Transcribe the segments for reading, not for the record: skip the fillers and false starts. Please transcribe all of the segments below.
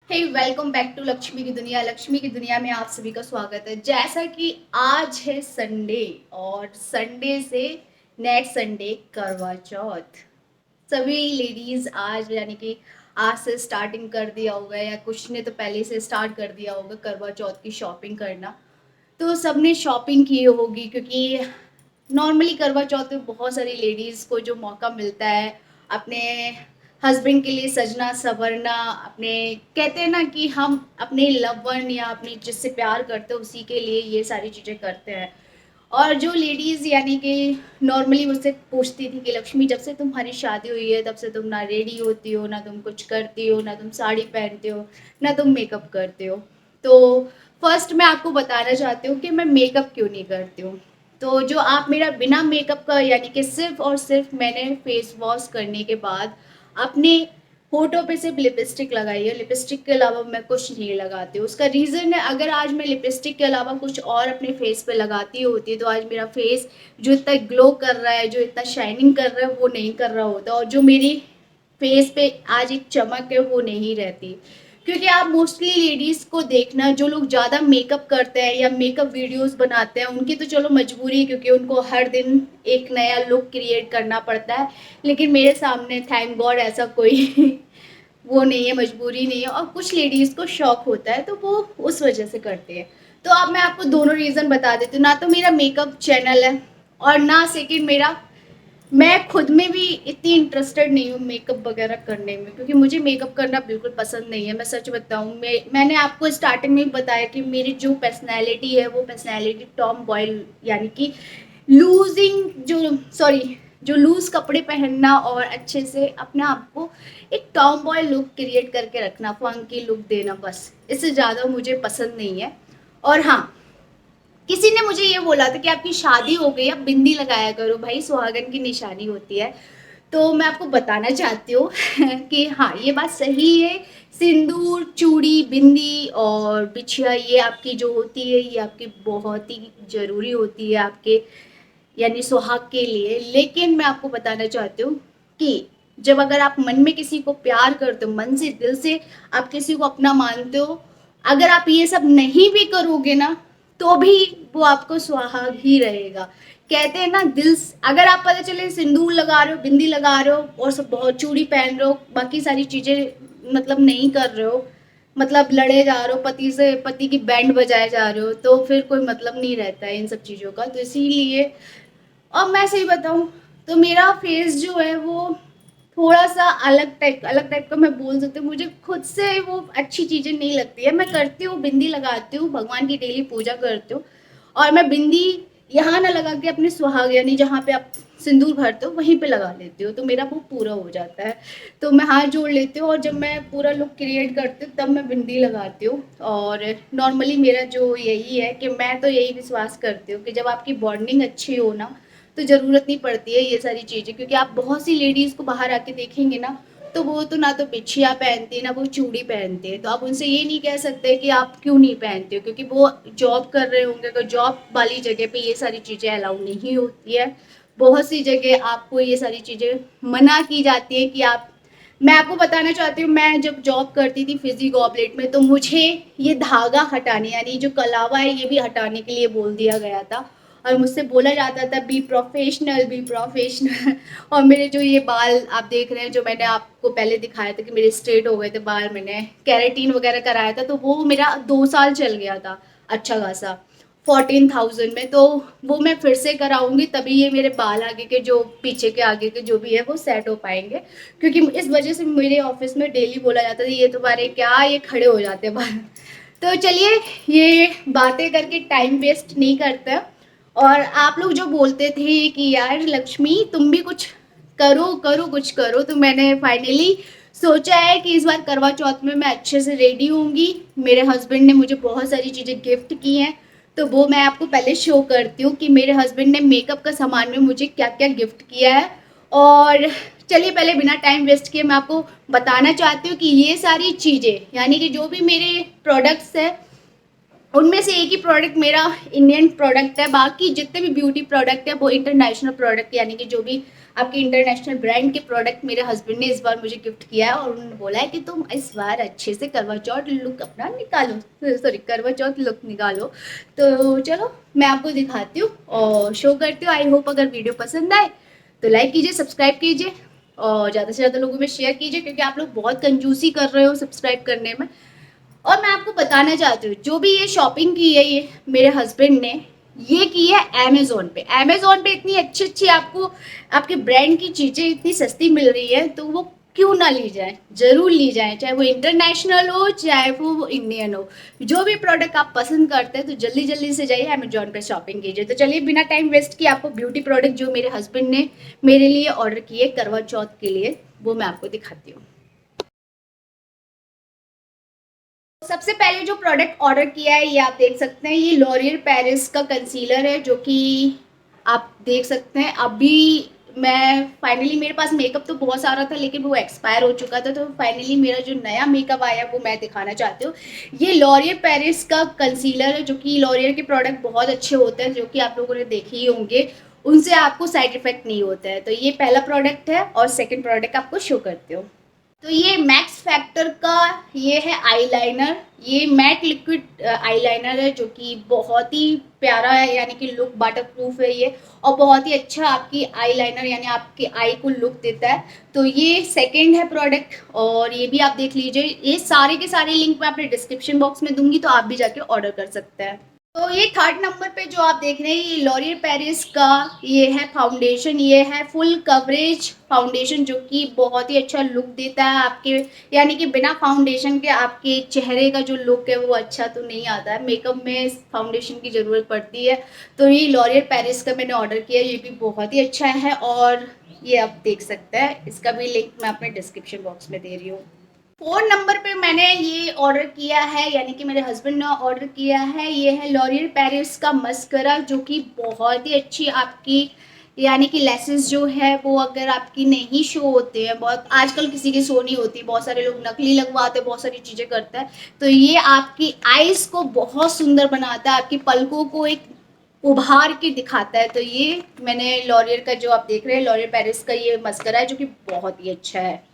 Hey welcome back to Lakshmi की दुनिया। लक्ष्मी की दुनिया में आप सभी का स्वागत है। जैसा कि आज है संडे और संडे से नेक्स्ट संडे करवा चौथ। सभी लेडीज आज यानी कि आज से स्टार्टिंग कर दिया होगा या कुछ ने तो पहले से स्टार्ट कर दिया होगा करवा चौथ की शॉपिंग करना। तो सबने शॉपिंग की होगी क्योंकि नॉर्मली करवा चौथ में बहुत सारी लेडीज़ को जो मौका मिलता है अपने हस्बैंड के लिए सजना संवरना, अपने कहते हैं ना कि हम अपने लव वन या अपनी जिससे प्यार करते हैं उसी के लिए ये सारी चीज़ें करते हैं। और जो लेडीज़ यानी कि नॉर्मली मुझसे पूछती थी कि लक्ष्मी जब से तुम्हारी शादी हुई है तब से तुम ना रेडी होती हो, ना तुम कुछ करती हो, ना तुम साड़ी पहनते हो, ना तुम मेकअप करते हो। तो फर्स्ट मैं आपको बताना चाहती हूँ कि मैं मेकअप क्यों नहीं करती हूँ। तो जो आप मेरा बिना मेकअप का यानी कि सिर्फ और सिर्फ मैंने फेस वॉश करने के बाद अपने होठों पे सिर्फ लिपस्टिक लगाई है। लिपस्टिक के अलावा मैं कुछ नहीं लगाती हूँ। उसका रीज़न है, अगर आज मैं लिपस्टिक के अलावा कुछ और अपने फेस पे लगाती होती तो आज मेरा फेस जो इतना ग्लो कर रहा है, जो इतना शाइनिंग कर रहा है, वो नहीं कर रहा होता और जो मेरी फेस पे आज एक चमक है वो नहीं रहती। क्योंकि आप मोस्टली लेडीज़ को देखना जो लोग ज़्यादा मेकअप करते हैं या मेकअप वीडियोस बनाते हैं उनकी तो चलो मजबूरी है क्योंकि उनको हर दिन एक नया लुक क्रिएट करना पड़ता है। लेकिन मेरे सामने थैंक गॉड ऐसा कोई वो नहीं है, मजबूरी नहीं है और कुछ लेडीज़ को शौक होता है तो वो उस वजह से करते हैं। तो अब मैं आपको दोनों रीज़न बता देती हूँ। ना तो मेरा मेकअप चैनल है और ना सेकंड मेरा मैं खुद में भी इतनी इंटरेस्टेड नहीं हूँ मेकअप वगैरह करने में क्योंकि मुझे मेकअप करना बिल्कुल पसंद नहीं है। मैं सच बताऊँ, मैंने आपको स्टार्टिंग में ही बताया कि मेरी जो पर्सनैलिटी है वो पर्सनैलिटी टॉम बॉय यानी कि लूजिंग जो सॉरी जो लूज़ कपड़े पहनना और अच्छे से अपने आप को एक टॉम बॉय लुक क्रिएट करके रखना, फंकी लुक देना, बस इससे ज़्यादा मुझे पसंद नहीं है। और हाँ, किसी ने मुझे ये बोला था कि आपकी शादी हो गई, अब बिंदी लगाया करो भाई, सुहागन की निशानी होती है। तो मैं आपको बताना चाहती हूँ कि हाँ, ये बात सही है। सिंदूर, चूड़ी, बिंदी और बिछिया ये आपकी जो होती है ये आपकी बहुत ही ज़रूरी होती है आपके यानी सुहाग के लिए। लेकिन मैं आपको बताना चाहती हूँ कि जब अगर आप मन में किसी को प्यार करते हो, मन से दिल से आप किसी को अपना मानते हो, अगर आप ये सब नहीं भी करोगे ना तो भी वो आपको सुहाग ही रहेगा। कहते हैं ना, अगर आप पता चले सिंदूर लगा रहे हो, बिंदी लगा रहे हो और सब बहुत चूड़ी पहन रहे हो, बाकी सारी चीज़ें मतलब नहीं कर रहे हो, मतलब लड़े जा रहे हो पति से, पति की बैंड बजाए जा रहे हो, तो फिर कोई मतलब नहीं रहता है इन सब चीज़ों का। तो इसीलिए और मैं सही बताऊँ तो मेरा फेस जो है वो थोड़ा-सा अलग टाइप का मैं बोल सकती हूँ। मुझे खुद से वो अच्छी चीज़ें नहीं लगती है। मैं करती हूँ, बिंदी लगाती हूँ, भगवान की डेली पूजा करती हूँ और मैं बिंदी यहाँ ना लगा के अपने सुहाग यानी जहाँ पे आप सिंदूर भरते हो वहीं पे लगा लेती हूँ, तो मेरा वो पूरा हो जाता है। तो मैं हाथ जोड़ लेती हूँ और जब मैं पूरा लुक क्रिएट करती हूँ तब मैं बिंदी लगाती हूँ। और नॉर्मली मेरा जो यही है कि मैं तो यही विश्वास करती हूँ कि जब आपकी बॉन्डिंग अच्छी हो ना तो ज़रूरत नहीं पड़ती है ये सारी चीज़ें। क्योंकि आप बहुत सी लेडीज़ को बाहर आके देखेंगे ना तो वो तो ना तो बिछिया पहनती है ना वो चूड़ी पहनती है, तो आप उनसे ये नहीं कह सकते कि आप क्यों नहीं पहनते हो क्योंकि वो जॉब कर रहे होंगे। तो जॉब वाली जगह पे ये सारी चीज़ें अलाउ नहीं होती है। बहुत सी जगह आपको ये सारी चीज़ें मना की जाती है कि आप मैं आपको बताना चाहती हूँ, मैं जब जॉब करती थी फिजी गॉबलेट में तो मुझे ये धागा हटाने यानी जो कलावा है ये भी हटाने के लिए बोल दिया गया था और मुझसे बोला जाता था बी प्रोफेशनल, बी प्रोफेशनल। और मेरे जो ये बाल आप देख रहे हैं, जो मैंने आपको पहले दिखाया था कि मेरे स्ट्रेट हो गए थे बाल, मैंने कैरेटीन वगैरह कराया था तो वो मेरा 2 साल चल गया था अच्छा खासा 14,000 में। तो वो मैं फिर से कराऊंगी तभी ये मेरे बाल आगे के जो पीछे के आगे के जो भी है वो सेट हो पाएंगे। क्योंकि इस वजह से मेरे ऑफिस में डेली बोला जाता था ये तुम्हारे क्या ये खड़े हो जाते हैं बाल। तो चलिए, ये बातें करके टाइम वेस्ट नहीं करते। और आप लोग जो बोलते थे कि यार लक्ष्मी तुम भी कुछ करो करो कुछ करो, तो मैंने फाइनली सोचा है कि इस बार करवा चौथ में मैं अच्छे से रेडी होंगी। मेरे हस्बैंड ने मुझे बहुत सारी चीज़ें गिफ्ट की हैं तो वो मैं आपको पहले शो करती हूँ कि मेरे हस्बैंड ने मेकअप का सामान में मुझे क्या क्या गिफ्ट किया है। और चलिए पहले बिना टाइम वेस्ट किए मैं आपको बताना चाहती हूँ कि ये सारी चीज़ें यानी कि जो भी मेरे प्रोडक्ट्स हैं उनमें से एक ही प्रोडक्ट मेरा इंडियन प्रोडक्ट है, बाकी जितने भी ब्यूटी प्रोडक्ट है वो इंटरनेशनल प्रोडक्ट, यानी कि जो भी आपके इंटरनेशनल ब्रांड के प्रोडक्ट मेरे हस्बैंड ने इस बार मुझे गिफ्ट किया है। और उन्होंने बोला है कि तुम इस बार अच्छे से करवा चौथ लुक अपना निकालो, सॉरी करवा चौथ लुक निकालो। तो चलो मैं आपको दिखाती हूँ और शो करती हूँ। आई होप अगर वीडियो पसंद आए तो लाइक कीजिए, सब्सक्राइब कीजिए और ज़्यादा से ज़्यादा लोगों में शेयर कीजिए, क्योंकि आप लोग बहुत कंजूसी कर रहे हो सब्सक्राइब करने में। और मैं आपको बताना चाहती हूँ, जो भी ये शॉपिंग की है ये मेरे हस्बैंड ने ये की है अमेजोन पे। अमेजोन पे इतनी अच्छी अच्छी आपको आपके ब्रांड की चीज़ें इतनी सस्ती मिल रही है, तो वो क्यों ना ली जाए, जरूर ली जाए, चाहे वो इंटरनेशनल हो चाहे वो इंडियन हो। जो भी प्रोडक्ट आप पसंद करते हैं तो जल्दी जल्दी से जाइए अमेजोन पे शॉपिंग कीजिए। तो चलिए बिना टाइम वेस्ट किए आपको ब्यूटी प्रोडक्ट जो मेरे हस्बैंड ने मेरे लिए ऑर्डर किए करवा चौथ के लिए वो मैं आपको दिखाती हूँ। सबसे पहले जो प्रोडक्ट ऑर्डर किया है ये आप देख सकते हैं, ये लॉरियल पेरिस का कंसीलर है, जो कि आप देख सकते हैं। अभी मैं फाइनली, मेरे पास मेकअप तो बहुत सारा था लेकिन वो एक्सपायर हो चुका था, तो फाइनली मेरा जो नया मेकअप आया वो मैं दिखाना चाहती हूँ। ये लॉरियल पेरिस का कंसीलर है, जो कि लॉरियल के प्रोडक्ट बहुत अच्छे होते हैं, जो कि आप लोगों ने देखे ही होंगे, उनसे आपको साइड इफेक्ट नहीं होता है। तो ये पहला प्रोडक्ट है और सेकेंड प्रोडक्ट आपको शो करती हूँ। तो ये मैक्स फैक्टर का ये है आईलाइनर। ये मैट लिक्विड आईलाइनर है, जो कि बहुत ही प्यारा है, यानी कि लुक वाटर प्रूफ है ये, और बहुत ही अच्छा आपकी आईलाइनर यानी आपकी आई को लुक देता है। तो ये सेकंड है प्रोडक्ट, और ये भी आप देख लीजिए। ये सारे के सारे लिंक मैं अपने डिस्क्रिप्शन बॉक्स में दूंगी, तो आप भी जाके ऑर्डर कर सकते हैं। तो ये थर्ड नंबर पे जो आप देख रहे हैं ये लॉरियल पेरिस का ये है फाउंडेशन। ये है फुल कवरेज फाउंडेशन, जो कि बहुत ही अच्छा लुक देता है आपके, यानी कि बिना फाउंडेशन के आपके चेहरे का जो लुक है वो अच्छा तो नहीं आता है। मेकअप में फाउंडेशन की ज़रूरत पड़ती है। तो ये लॉरियल पेरिस का मैंने ऑर्डर किया, ये भी बहुत ही अच्छा है, और ये आप देख सकते हैं, इसका भी लिंक मैं अपने डिस्क्रिप्शन बॉक्स में दे रही हूँ। फोन नंबर पे मैंने ये ऑर्डर किया है, यानी कि मेरे हस्बैंड ने ऑर्डर किया है, ये है लॉरियल पेरिस का मस्करा, जो कि बहुत ही अच्छी आपकी, यानी कि लेसेस जो है वो अगर आपकी नहीं शो होते हैं, बहुत आजकल किसी की शो नहीं होती, बहुत सारे लोग नकली लगवाते हैं, बहुत सारी चीज़ें करते हैं, तो ये आपकी आईज को बहुत सुंदर बनाता है, आपकी पलकों को एक उभार के दिखाता है। तो ये मैंने लॉरियल का जो आप देख रहे हैं लॉरियल पेरिस का ये मस्करा है, जो कि बहुत ही अच्छा है।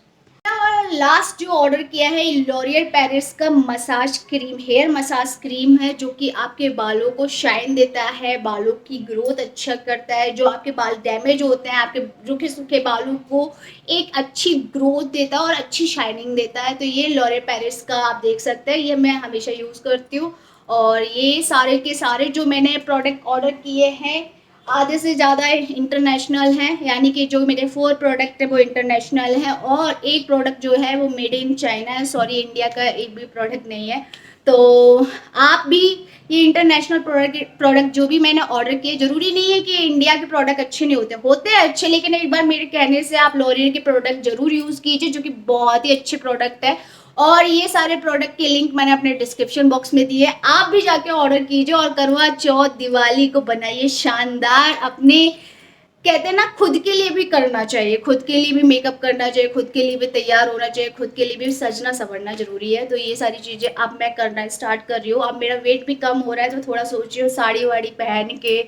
और लास्ट जो ऑर्डर किया है लॉरियल पेरिस का massage cream, hair massage cream है, जो कि आपके बालों को शाइन देता है, बालों की ग्रोथ अच्छा करता है, जो आपके बाल डैमेज होते हैं, आपके रूखे सूखे बालों को एक अच्छी ग्रोथ देता है और अच्छी शाइनिंग देता है। तो ये लॉरियल पेरिस का आप देख सकते हैं, ये मैं हमेशा यूज़ करती हूँ। और ये सारे के सारे जो मैंने प्रोडक्ट ऑर्डर किए हैं आधे से ज़्यादा इंटरनेशनल हैं, यानी कि जो मेरे 4 प्रोडक्ट है वो इंटरनेशनल है, और एक प्रोडक्ट जो है वो मेड इन चाइना है, सॉरी इंडिया का एक भी प्रोडक्ट नहीं है। तो आप भी ये इंटरनेशनल प्रोडक्ट जो भी मैंने ऑर्डर किए, ज़रूरी नहीं है कि इंडिया के प्रोडक्ट अच्छे नहीं होते, होते हैं अच्छे, लेकिन एक बार मेरे कहने से आप लॉरियल के प्रोडक्ट जरूर यूज़ कीजिए, जो कि बहुत ही अच्छे प्रोडक्ट है। और ये सारे प्रोडक्ट के लिंक मैंने अपने डिस्क्रिप्शन बॉक्स में दिए, आप भी जाके ऑर्डर कीजिए और करवा चौथ दिवाली को बनाइए शानदार। अपने कहते हैं ना, खुद के लिए भी करना चाहिए, खुद के लिए भी मेकअप करना चाहिए, खुद के लिए भी तैयार होना चाहिए, खुद के लिए भी सजना संवरना जरूरी है। तो ये सारी चीज़ें अब मैं करना स्टार्ट कर रही हूँ। अब मेरा वेट भी कम हो रहा है, तो थोड़ा सोच रही हूँ साड़ी वाड़ी पहन के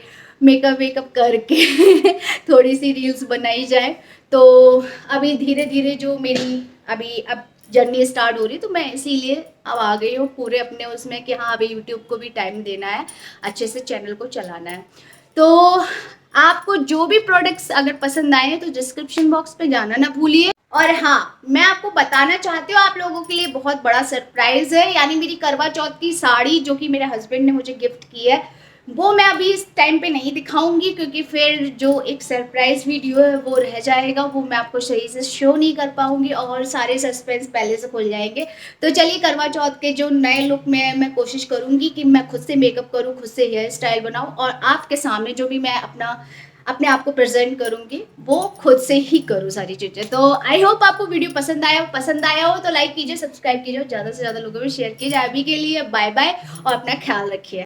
मेकअप वेकअप करके थोड़ी सी रील्स बनाई जाए। तो अभी धीरे धीरे जो मेरी अभी अब जर्नी स्टार्ट हो रही, तो मैं इसीलिए अब आ गई हूँ पूरे अपने उसमें कि हाँ अभी यूट्यूब को भी टाइम देना है, अच्छे से चैनल को चलाना है। तो आपको जो भी प्रोडक्ट्स अगर पसंद आए हैं तो डिस्क्रिप्शन बॉक्स पे जाना ना भूलिए। और हाँ, मैं आपको बताना चाहती हूँ, आप लोगों के लिए बहुत बड़ा सरप्राइज है, यानी मेरी करवा चौथ की साड़ी जो कि मेरे हस्बैंड ने मुझे गिफ्ट की है, वो मैं अभी इस टाइम पे नहीं दिखाऊंगी, क्योंकि फिर जो एक सरप्राइज वीडियो है वो रह जाएगा, वो मैं आपको सही से शो नहीं कर पाऊंगी और सारे सस्पेंस पहले से खुल जाएंगे। तो चलिए करवा चौथ के जो नए लुक में मैं कोशिश करूंगी कि मैं खुद से मेकअप करूं, खुद से हेयर स्टाइल बनाऊं, और आपके सामने जो भी मैं अपने आप को प्रेजेंट करूंगी वो खुद से ही करूं सारी चीज़ें। तो आई होप आपको वीडियो पसंद आया हो तो लाइक कीजिए, सब्सक्राइब कीजिए और ज़्यादा से ज़्यादा लोगों में शेयर कीजिए। अभी के लिए बाय बाय और अपना ख्याल रखिए।